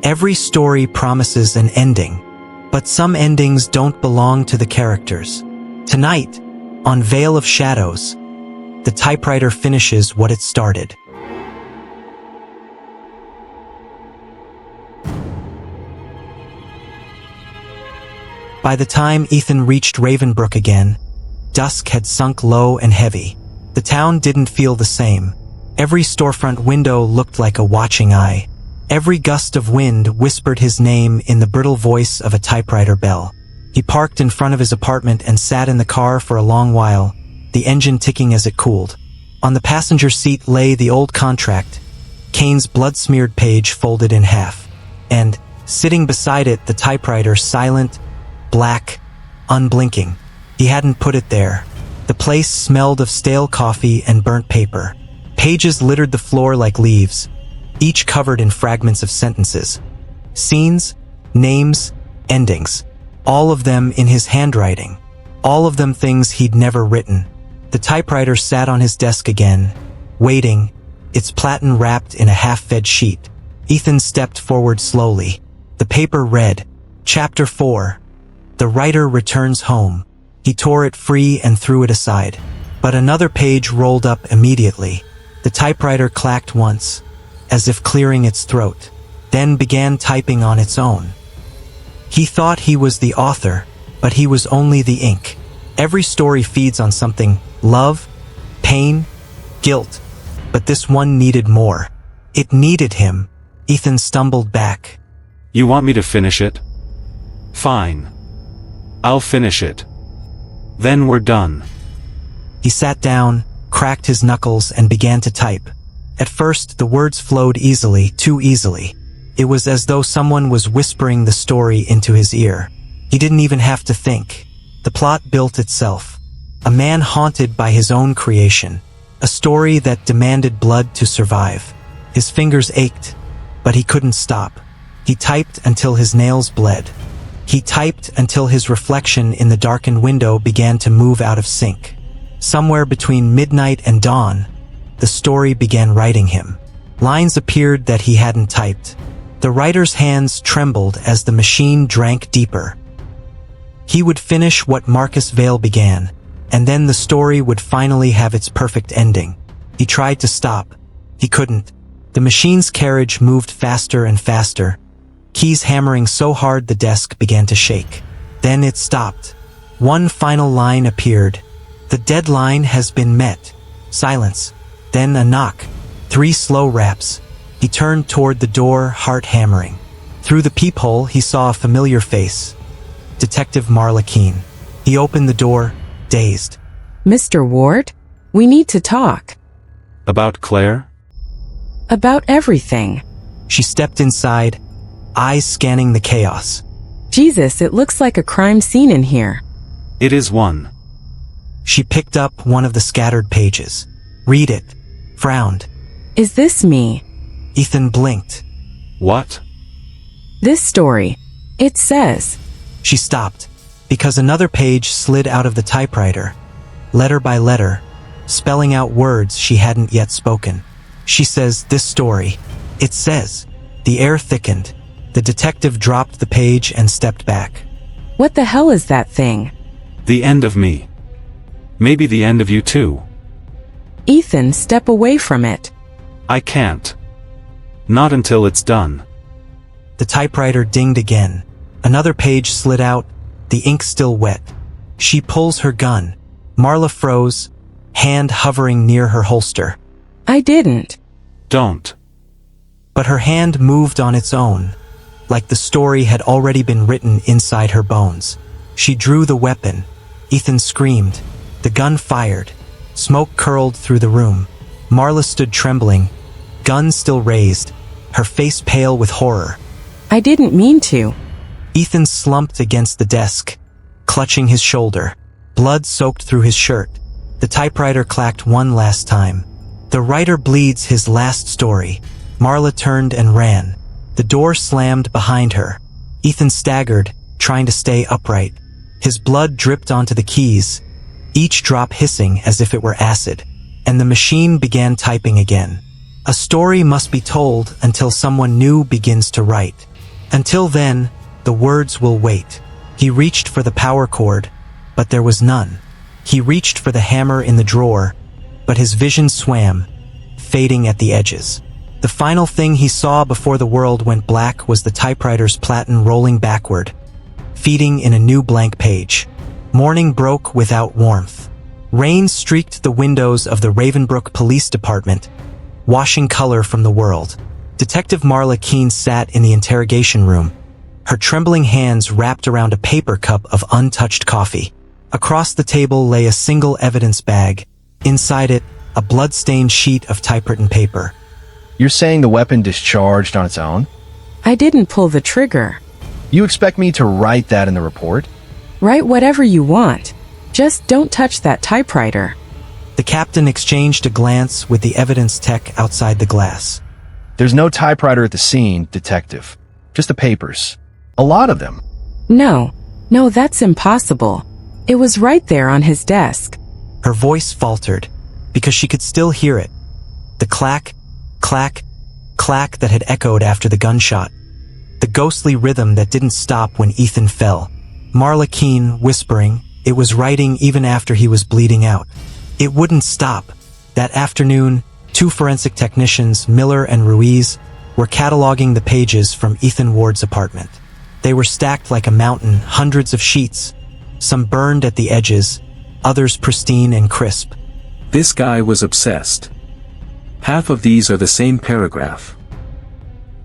Every story promises an ending, but some endings don't belong to the characters. Tonight, on Veil of Shadows, the typewriter finishes what it started. By the time Ethan reached Ravenbrook again, dusk had sunk low and heavy. The town didn't feel the same. Every storefront window looked like a watching eye. Every gust of wind whispered his name in the brittle voice of a typewriter bell. He parked in front of his apartment and sat in the car for a long while, the engine ticking as it cooled. On the passenger seat lay the old contract, Kane's blood-smeared page folded in half. And, sitting beside it, the typewriter, silent, black, unblinking. He hadn't put it there. The place smelled of stale coffee and burnt paper. Pages littered the floor like leaves, each covered in fragments of sentences. Scenes, names, endings. All of them in his handwriting. All of them things he'd never written. The typewriter sat on his desk again, waiting, its platen wrapped in a half-fed sheet. Ethan stepped forward slowly. The paper read, Chapter 4. The writer returns home. He tore it free and threw it aside. But another page rolled up immediately. The typewriter clacked once, as if clearing its throat, then began typing on its own. He thought he was the author, but he was only the ink. Every story feeds on something: love, pain, guilt. But this one needed more. It needed him. Ethan stumbled back. You want me to finish it? Fine. I'll finish it. Then we're done. He sat down, cracked his knuckles, and began to type. At first, the words flowed easily, too easily. It was as though someone was whispering the story into his ear. He didn't even have to think. The plot built itself. A man haunted by his own creation. A story that demanded blood to survive. His fingers ached, but he couldn't stop. He typed until his nails bled. He typed until his reflection in the darkened window began to move out of sync. Somewhere between midnight and dawn, the story began writing him. Lines appeared that he hadn't typed. The writer's hands trembled as the machine drank deeper. He would finish what Marcus Vale began, and then the story would finally have its perfect ending. He tried to stop. He couldn't. The machine's carriage moved faster and faster, keys hammering so hard the desk began to shake. Then it stopped. One final line appeared. The deadline has been met. Silence. Then a knock. 3 slow raps. He turned toward the door, heart hammering. Through the peephole, he saw a familiar face. Detective Marla Keen. He opened the door, dazed. Mr. Ward, we need to talk. About Claire? About everything. She stepped inside, eyes scanning the chaos. Jesus, it looks like a crime scene in here. It is one. She picked up one of the scattered pages. Read it. Frowned. Is this me? Ethan blinked. What? This story. It says. She stopped, because another page slid out of the typewriter, letter by letter, spelling out words she hadn't yet spoken. She says, this story. It says. The air thickened. The detective dropped the page and stepped back. What the hell is that thing? The end of me. Maybe the end of you too. Ethan, step away from it. I can't. Not until it's done. The typewriter dinged again. Another page slid out, the ink still wet. She pulls her gun. Marla froze, hand hovering near her holster. I didn't. Don't. But her hand moved on its own, like the story had already been written inside her bones. She drew the weapon. Ethan screamed. The gun fired. Smoke curled through the room. Marla stood trembling, gun still raised, her face pale with horror. I didn't mean to. Ethan slumped against the desk, clutching his shoulder. Blood soaked through his shirt. The typewriter clacked one last time. The writer bleeds his last story. Marla turned and ran. The door slammed behind her. Ethan staggered, trying to stay upright. His blood dripped onto the keys, each drop hissing as if it were acid. And the machine began typing again. A story must be told until someone new begins to write. Until then, the words will wait. He reached for the power cord, but there was none. He reached for the hammer in the drawer, but his vision swam, fading at the edges. The final thing he saw before the world went black was the typewriter's platen rolling backward, feeding in a new blank page. Morning broke without warmth. Rain streaked the windows of the Ravenbrook Police Department, washing color from the world. Detective Marla Keen sat in the interrogation room, her trembling hands wrapped around a paper cup of untouched coffee. Across the table lay a single evidence bag. Inside it, a blood-stained sheet of typewritten paper. You're saying the weapon discharged on its own? I didn't pull the trigger. You expect me to write that in the report? Write whatever you want. Just don't touch that typewriter. The captain exchanged a glance with the evidence tech outside the glass. There's no typewriter at the scene, Detective. Just the papers. A lot of them. No, that's impossible. It was right there on his desk. Her voice faltered, because she could still hear it. The clack, clack, clack that had echoed after the gunshot. The ghostly rhythm that didn't stop when Ethan fell. Marla Keen, whispering, it was writing even after he was bleeding out. It wouldn't stop. That afternoon, 2 forensic technicians, Miller and Ruiz, were cataloging the pages from Ethan Ward's apartment. They were stacked like a mountain, hundreds of sheets, some burned at the edges, others pristine and crisp. This guy was obsessed. Half of these are the same paragraph.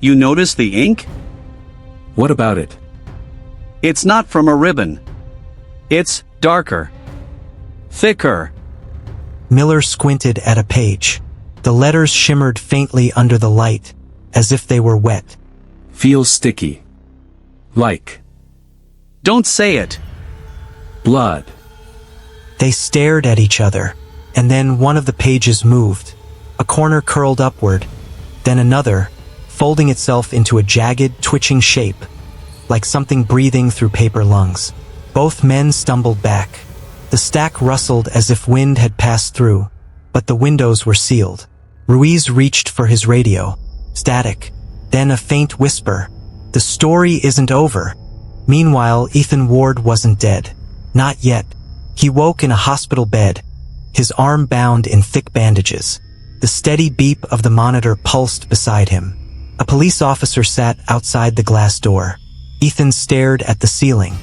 You notice the ink? What about it? It's not from a ribbon. It's darker. Thicker. Miller squinted at a page. The letters shimmered faintly under the light, as if they were wet. Feels sticky. Like Don't say it. blood. They stared at each other, and then one of the pages moved. A corner curled upward, then another, folding itself into a jagged, twitching shape, like something breathing through paper lungs. Both men stumbled back. The stack rustled as if wind had passed through, but the windows were sealed. Ruiz reached for his radio. Static. Then a faint whisper. The story isn't over. Meanwhile, Ethan Ward wasn't dead. Not yet. He woke in a hospital bed, his arm bound in thick bandages. The steady beep of the monitor pulsed beside him. A police officer sat outside the glass door. Ethan stared at the ceiling.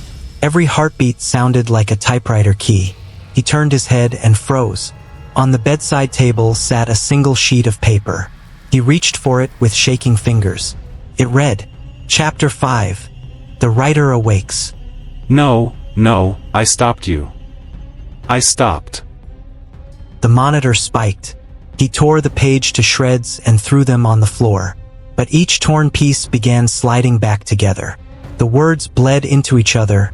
Every heartbeat sounded like a typewriter key. He turned his head and froze. On the bedside table sat a single sheet of paper. He reached for it with shaking fingers. It read, Chapter 5. The Writer Awakes. No, I stopped you. I stopped. The monitor spiked. He tore the page to shreds and threw them on the floor. But each torn piece began sliding back together. The words bled into each other,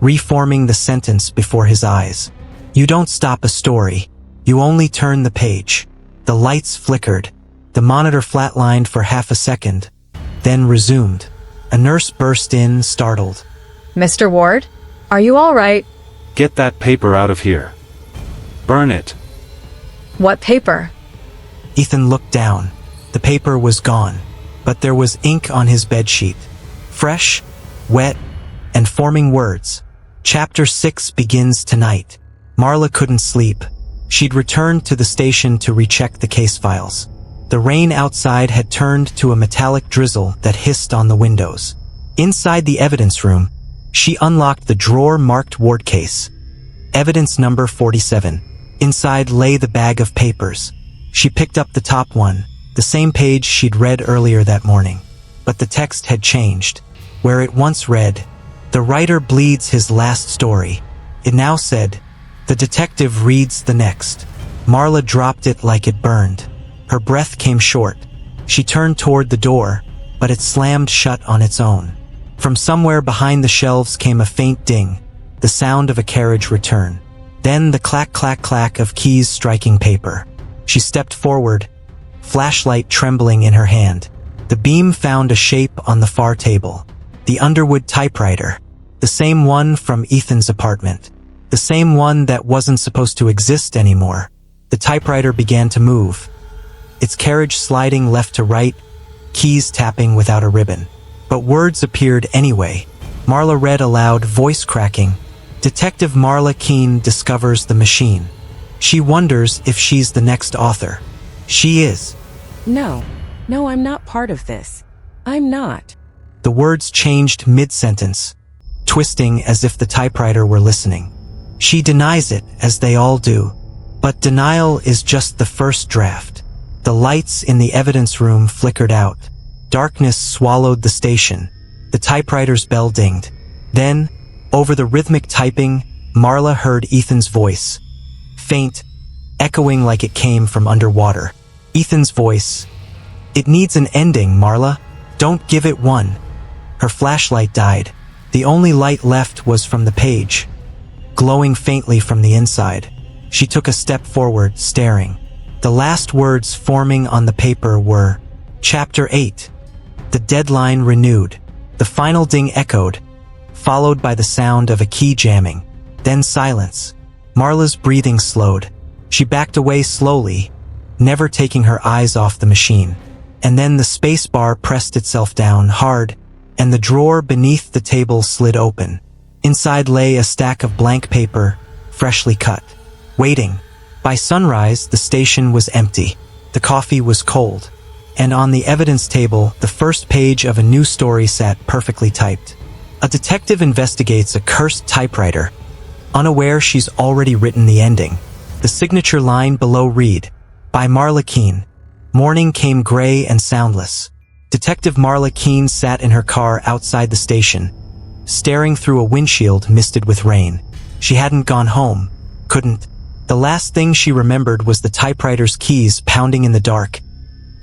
reforming the sentence before his eyes. You don't stop a story. You only turn the page. The lights flickered. The monitor flatlined for half a second, then resumed. A nurse burst in, startled. Mr. Ward, are you all right? Get that paper out of here. Burn it. What paper? Ethan looked down. The paper was gone, but there was ink on his bedsheet. Fresh, wet, and forming words. Chapter 6 begins tonight. Marla couldn't sleep. She'd returned to the station to recheck the case files. The rain outside had turned to a metallic drizzle that hissed on the windows. Inside the evidence room, she unlocked the drawer marked Ward case. Evidence number 47. Inside lay the bag of papers. She picked up the top one, the same page she'd read earlier that morning. But the text had changed. Where it once read, "The writer bleeds his last story," it now said, "The detective reads the next." Marla dropped it like it burned. Her breath came short. She turned toward the door, but it slammed shut on its own. From somewhere behind the shelves came a faint ding, the sound of a carriage return. Then the clack clack clack of keys striking paper. She stepped forward, flashlight trembling in her hand. The beam found a shape on the far table. The Underwood typewriter. The same one from Ethan's apartment. The same one that wasn't supposed to exist anymore. The typewriter began to move. Its carriage sliding left to right, keys tapping without a ribbon. But words appeared anyway. Marla read aloud, voice cracking. Detective Marla Keen discovers the machine. She wonders if she's the next author. She is. No, I'm not part of this. I'm not. The words changed mid-sentence, twisting as if the typewriter were listening. She denies it, as they all do. But denial is just the first draft. The lights in the evidence room flickered out. Darkness swallowed the station. The typewriter's bell dinged. Then, over the rhythmic typing, Marla heard Ethan's voice. Faint, echoing like it came from underwater. Ethan's voice. "It needs an ending, Marla. Don't give it one." Her flashlight died. The only light left was from the page, glowing faintly from the inside. She took a step forward, staring. The last words forming on the paper were, Chapter 8. The deadline renewed. The final ding echoed, followed by the sound of a key jamming. Then silence. Marla's breathing slowed. She backed away slowly, never taking her eyes off the machine. And then the space bar pressed itself down hard, and the drawer beneath the table slid open. Inside lay a stack of blank paper, freshly cut. Waiting. By sunrise, the station was empty. The coffee was cold. And on the evidence table, the first page of a new story sat perfectly typed. A detective investigates a cursed typewriter, unaware she's already written the ending. The signature line below read, by Marla Keen. Morning came gray and soundless. Detective Marla Keen sat in her car outside the station, staring through a windshield misted with rain. She hadn't gone home. Couldn't. The last thing she remembered was the typewriter's keys pounding in the dark,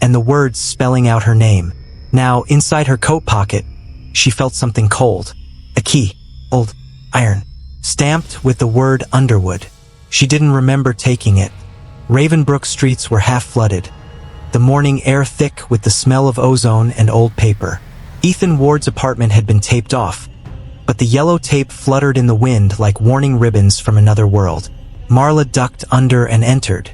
and the words spelling out her name. Now, inside her coat pocket, she felt something cold. A key. Old. Iron. Stamped with the word Underwood. She didn't remember taking it. Ravenbrook streets were half flooded, the morning air thick with the smell of ozone and old paper. Ethan Ward's apartment had been taped off, but the yellow tape fluttered in the wind like warning ribbons from another world. Marla ducked under and entered.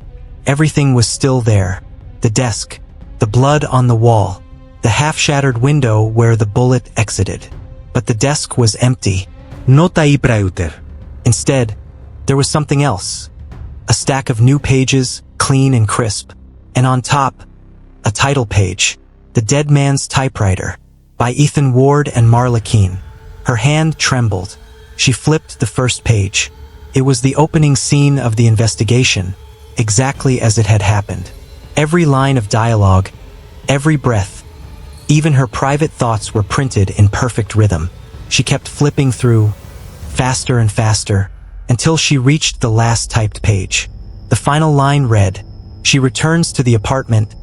Everything was still there. The desk, the blood on the wall, the half-shattered window where the bullet exited. But the desk was empty. No typewriter. Instead, there was something else. A stack of new pages, clean and crisp. And on top, a title page. The Dead Man's Typewriter, by Ethan Ward and Marla Keen. Her hand trembled. She flipped the first page. It was the opening scene of the investigation, exactly as it had happened. Every line of dialogue, every breath, even her private thoughts were printed in perfect rhythm. She kept flipping through, faster and faster, until she reached the last typed page. The final line read, she returns to the apartment,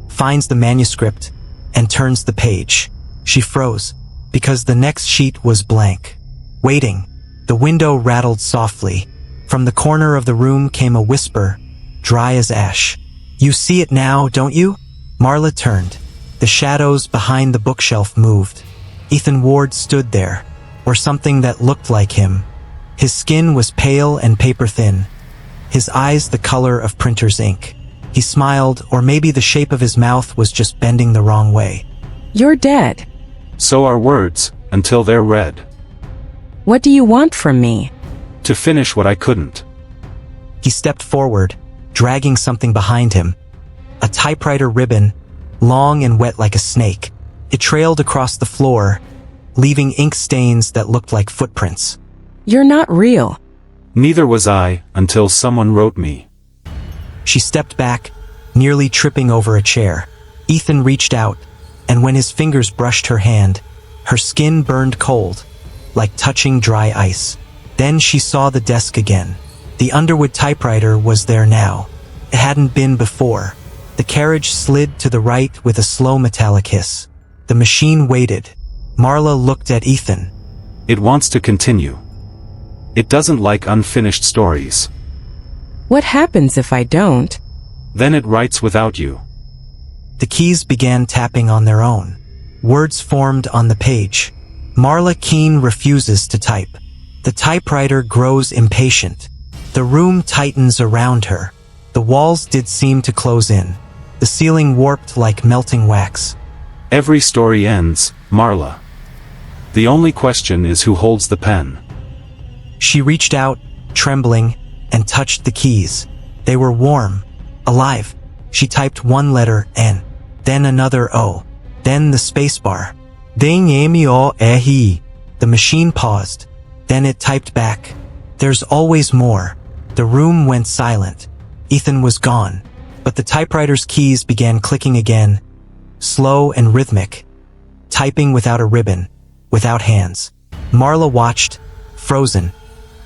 finds the manuscript, and turns the page. She froze, because the next sheet was blank. Waiting. The window rattled softly. From the corner of the room came a whisper, dry as ash. You see it now, don't you? Marla turned. The shadows behind the bookshelf moved. Ethan Ward stood there, or something that looked like him. His skin was pale and paper-thin, his eyes the color of printer's ink. He smiled, or maybe the shape of his mouth was just bending the wrong way. You're dead. So are words, until they're read. What do you want from me? To finish what I couldn't. He stepped forward, dragging something behind him. A typewriter ribbon, long and wet like a snake. It trailed across the floor, leaving ink stains that looked like footprints. You're not real. Neither was I, until someone wrote me. She stepped back, nearly tripping over a chair. Ethan reached out, and when his fingers brushed her hand, her skin burned cold, like touching dry ice. Then she saw the desk again. The Underwood typewriter was there now. It hadn't been before. The carriage slid to the right with a slow metallic hiss. The machine waited. Marla looked at Ethan. It wants to continue. It doesn't like unfinished stories. What happens if I don't? Then it writes without you. The keys began tapping on their own. Words formed on the page. Marla Keen refuses to type. The typewriter grows impatient. The room tightens around her. The walls did seem to close in. The ceiling warped like melting wax. Every story ends, Marla. The only question is who holds the pen. She reached out, trembling, and touched the keys. They were warm, alive. She typed one letter N, then another O, then the spacebar. Ding emi o ehi. The machine paused. Then it typed back. There's always more. The room went silent. Ethan was gone, but the typewriter's keys began clicking again, slow and rhythmic, typing without a ribbon, without hands. Marla watched, frozen,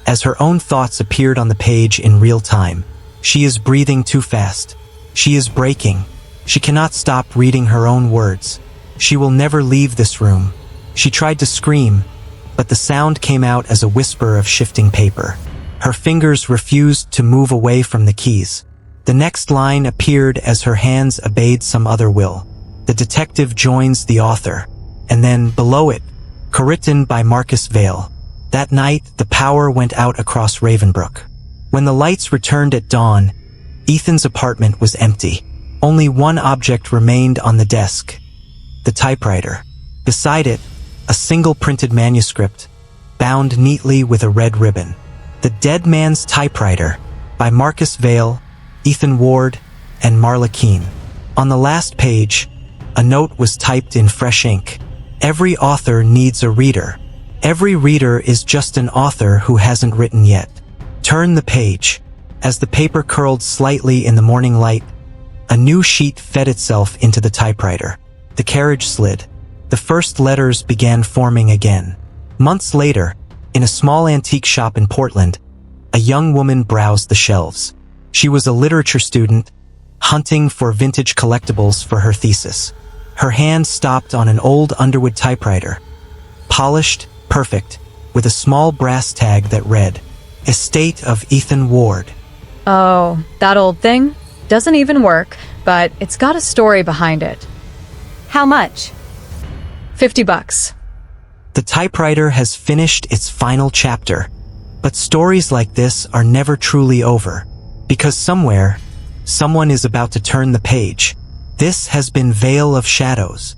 as her own thoughts appeared on the page in real time. She is breathing too fast. She is breaking. She cannot stop reading her own words. She will never leave this room. She tried to scream, but the sound came out as a whisper of shifting paper. Her fingers refused to move away from the keys. The next line appeared as her hands obeyed some other will. The detective joins the author. And then, below it, co-written by Marcus Vale. That night, the power went out across Ravenbrook. When the lights returned at dawn, Ethan's apartment was empty. Only one object remained on the desk: the typewriter. Beside it, a single printed manuscript, bound neatly with a red ribbon. The Dead Man's Typewriter, by Marcus Vale, Ethan Ward, and Marla Keen. On the last page, a note was typed in fresh ink. Every author needs a reader. Every reader is just an author who hasn't written yet. Turn the page. As the paper curled slightly in the morning light, a new sheet fed itself into the typewriter. The carriage slid. The first letters began forming again. Months later, in a small antique shop in Portland, a young woman browsed the shelves. She was a literature student, hunting for vintage collectibles for her thesis. Her hand stopped on an old Underwood typewriter, polished, perfect, with a small brass tag that read, Estate of Ethan Ward. Oh, that old thing? Doesn't even work, but it's got a story behind it. How much? $50. The typewriter has finished its final chapter, but stories like this are never truly over, because somewhere, someone is about to turn the page. This has been Veil of Shadows.